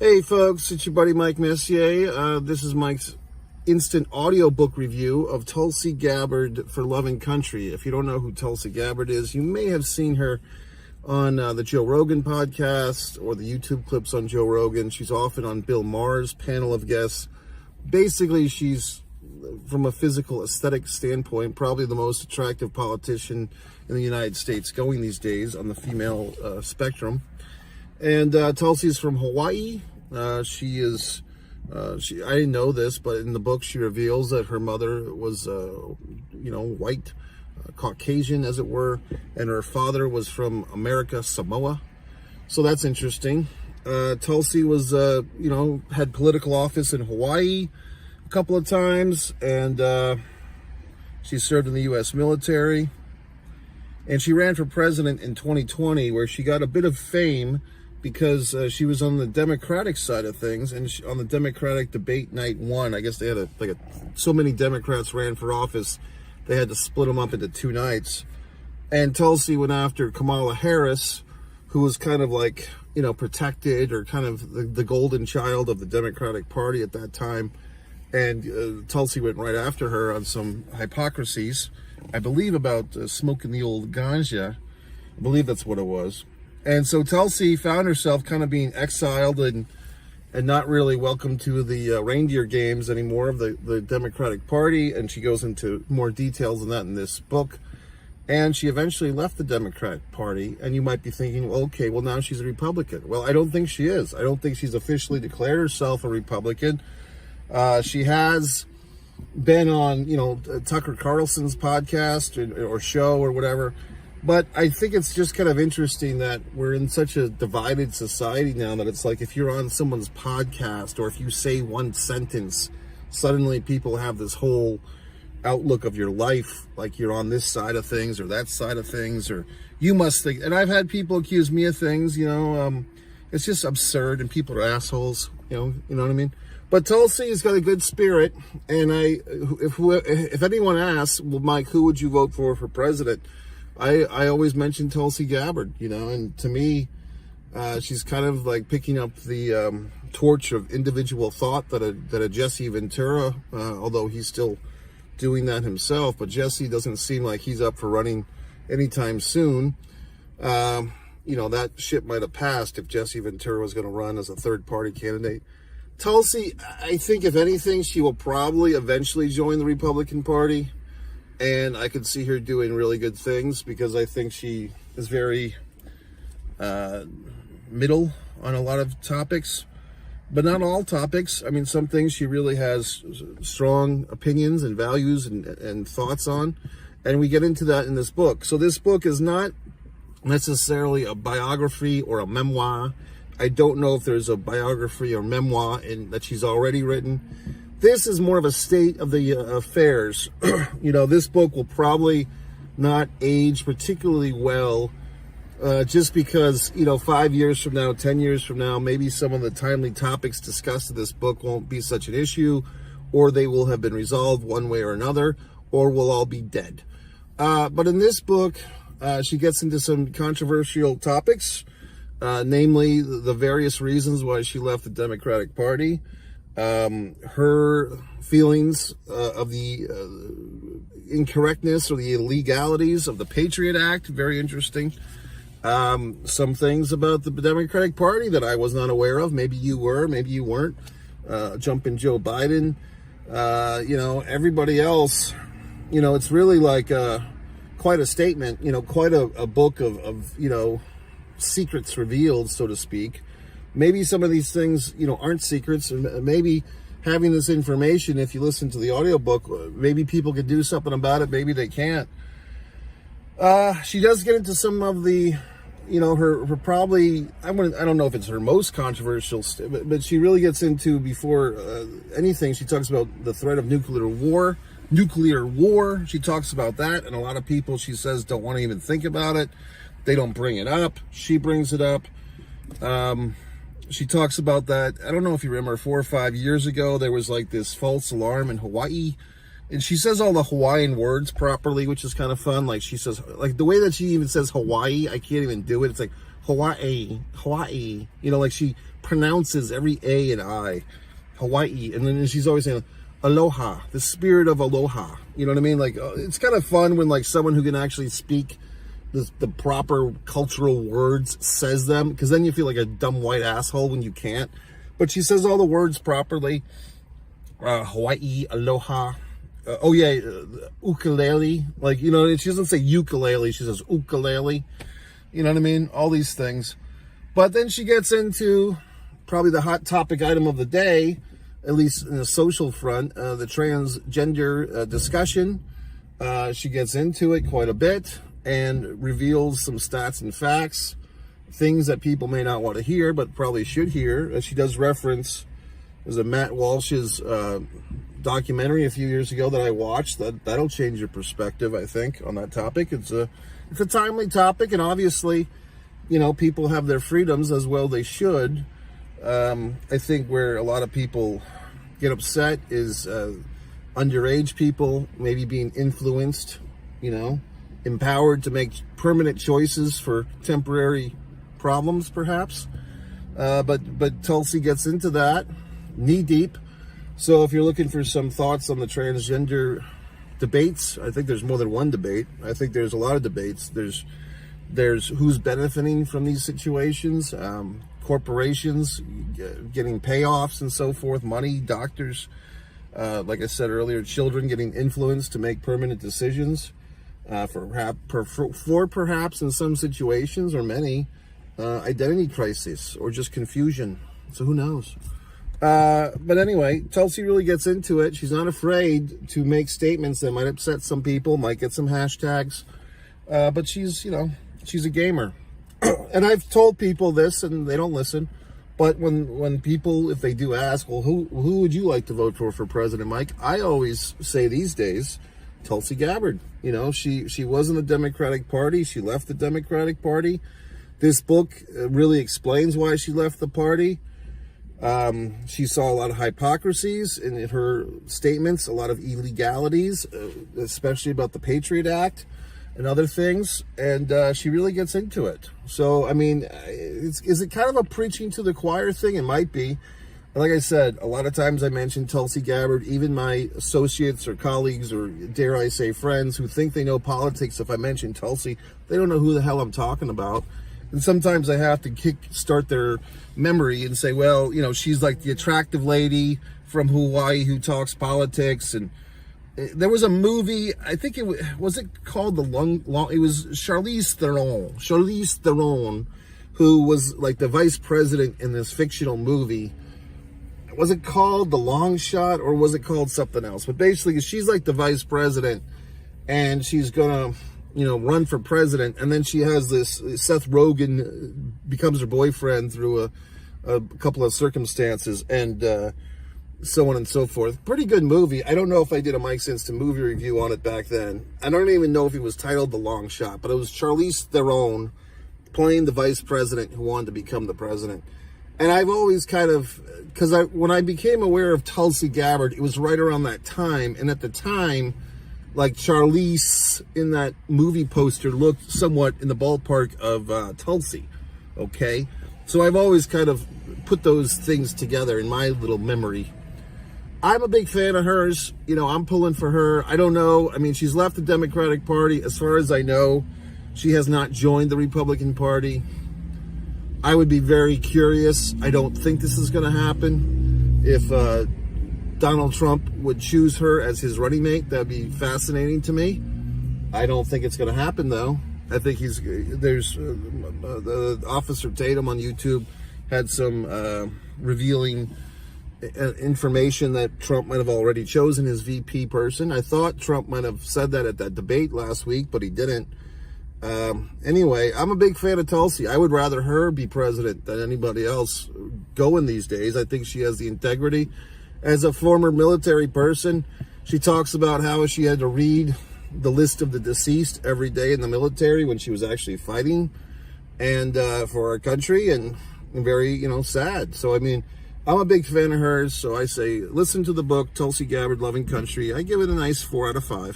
Hey folks, it's your buddy Mike Messier. This is Mike's instant audiobook review of Tulsi Gabbard for Love and Country. If you don't know who Tulsi Gabbard is, you may have seen her on the Joe Rogan podcast or the YouTube clips on Joe Rogan. She's often on Bill Maher's panel of guests. Basically, she's, from a physical aesthetic standpoint, probably the most attractive politician in the United States going these days on the female spectrum. And Tulsi is from Hawaii. I didn't know this, but in the book she reveals that her mother was, white, Caucasian, as it were, and her father was from America, Samoa. So that's interesting. Tulsi was, had political office in Hawaii a couple of times, and she served in the U.S. military. And she ran for president in 2020, where she got a bit of fame because she was on the Democratic side of things, and on the Democratic debate night one, I guess they had so many Democrats ran for office, they had to split them up into two nights. And Tulsi went after Kamala Harris, who was kind of like, protected, or kind of the golden child of the Democratic Party at that time. And Tulsi went right after her on some hypocrisies, I believe about smoking the old ganja. I believe that's what it was. And so Tulsi found herself kind of being exiled and not really welcome to the reindeer games anymore of the Democratic Party. And she goes into more details on that in this book. And she eventually left the Democratic Party. And you might be thinking, okay, well, now she's a Republican. Well, I don't think she is. I don't think she's officially declared herself a Republican. She has been on, Tucker Carlson's podcast or show or whatever. But I think it's just kind of interesting that we're in such a divided society now that it's like if you're on someone's podcast or if you say one sentence, suddenly people have this whole outlook of your life, like you're on this side of things or that side of things, or you must think. And I've had people accuse me of things, it's just absurd, and people are assholes, you know what I mean? But Tulsi's got a good spirit, and if anyone asks, well, Mike, who would you vote for president? I always mention Tulsi Gabbard, and to me, she's kind of like picking up the torch of individual thought that a Jesse Ventura, although he's still doing that himself, but Jesse doesn't seem like he's up for running anytime soon. That ship might have passed if Jesse Ventura was going to run as a third-party candidate. Tulsi, I think if anything, she will probably eventually join the Republican Party. And I could see her doing really good things because I think she is very middle on a lot of topics, but not all topics. I mean, some things she really has strong opinions and values and thoughts on. And we get into that in this book. So this book is not necessarily a biography or a memoir. I don't know if there's a biography or memoir that she's already written. This is more of a state of the affairs. This book will probably not age particularly well, just because, 5 years from now, 10 years from now, maybe some of the timely topics discussed in this book won't be such an issue, or they will have been resolved one way or another, or we'll all be dead. But in this book, she gets into some controversial topics, namely the various reasons why she left the Democratic Party. Her feelings of the incorrectness or the illegalities of the Patriot Act, very interesting. Some things about the Democratic Party that I was not aware of. Maybe you were, maybe you weren't. Jump in Joe Biden. Everybody else, it's really like quite a statement, quite a book of secrets revealed, so to speak. Maybe some of these things, aren't secrets, and maybe having this information, if you listen to the audiobook, maybe people could do something about it, maybe they can't. She does get into some of the, her probably, I don't know if it's her most controversial, but she really gets into, before anything, she talks about the threat of nuclear war. She talks about that, and a lot of people, she says, don't want to even think about it. They don't bring it up. She brings it up. She talks about that. I don't know if you remember 4 or 5 years ago, there was like this false alarm in Hawaii. And she says all the Hawaiian words properly, which is kind of fun. Like she says, like the way that she even says Hawaii, I can't even do it. It's like Hawaii, you know, like she pronounces every A and I, Hawaii, and then she's always saying aloha, the spirit of aloha, you know what I mean? Like, it's kind of fun when like someone who can actually speak the proper cultural words says them, because then you feel like a dumb white asshole when you can't. But she says all the words properly. Hawaii, aloha. Ukulele. Like, you know, she doesn't say ukulele, she says ukulele. You know what I mean? All these things. But then she gets into probably the hot topic item of the day, at least in the social front, the transgender discussion. She gets into it quite a bit and reveals some stats and facts, things that people may not want to hear, but probably should hear. She does reference, there's a Matt Walsh's documentary a few years ago that I watched. That'll change your perspective, I think, on that topic. It's a timely topic, and obviously, you know, people have their freedoms, as well they should. I think where a lot of people get upset is underage people maybe being influenced, you know, empowered to make permanent choices for temporary problems, perhaps. But Tulsi gets into that knee deep. So if you're looking for some thoughts on the transgender debates, I think there's more than one debate. I think there's a lot of debates. There's who's benefiting from these situations, corporations getting payoffs and so forth, money, doctors, like I said earlier, children getting influenced to make permanent decisions, for perhaps in some situations, or many, identity crisis or just confusion. So who knows? But anyway, Tulsi really gets into it. She's not afraid to make statements that might upset some people, might get some hashtags, but she's, you know, she's a gamer. And I've told people this and they don't listen. But when people, if they do ask, well, who would you like to vote for President, Mike? I always say these days, Tulsi Gabbard. You know, she was in the Democratic Party. She left the Democratic Party. This book really explains why she left the party. She saw a lot of hypocrisies in her statements, a lot of illegalities, especially about the Patriot Act and other things, and she really gets into it. So, I mean, is it kind of a preaching to the choir thing? It might be. Like I said, a lot of times I mention Tulsi Gabbard, even my associates or colleagues, or dare I say friends, who think they know politics, if I mention Tulsi, they don't know who the hell I'm talking about. And sometimes I have to start their memory and say, well, you know, she's like the attractive lady from Hawaii who talks politics. And there was a movie, I think it was it called it was Charlize Theron, who was like the vice president in this fictional movie. Was it called The Long Shot, or was it called something else? But basically, she's like the vice president, and she's gonna, you know, run for president. And then she has this, Seth Rogen becomes her boyfriend through a couple of circumstances, and so on and so forth. Pretty good movie. I don't know if I did a Mike Sense to movie review on it back then. I don't even know if it was titled The Long Shot, but it was Charlize Theron playing the vice president who wanted to become the president. And I've always kind of, because when I became aware of Tulsi Gabbard, it was right around that time. And at the time, like Charlize in that movie poster looked somewhat in the ballpark of Tulsi. Okay? So I've always kind of put those things together in my little memory. I'm a big fan of hers. You know, I'm pulling for her. I don't know. I mean, she's left the Democratic Party. As far as I know, she has not joined the Republican Party. I would be very curious. I don't think this is going to happen. If Donald Trump would choose her as his running mate, that'd be fascinating to me. I don't think it's going to happen, though. I think there's Officer Tatum on YouTube had some revealing information that Trump might have already chosen his VP person. I thought Trump might have said that at that debate last week, but he didn't. Anyway, I'm a big fan of Tulsi. I would rather her be president than anybody else going these days. I think she has the integrity. As a former military person, she talks about how she had to read the list of the deceased every day in the military when she was actually fighting and for our country, and very, you know, sad. So, I mean, I'm a big fan of hers. So I say, listen to the book, Tulsi Gabbard, Loving Country. I give it a nice 4 out of 5.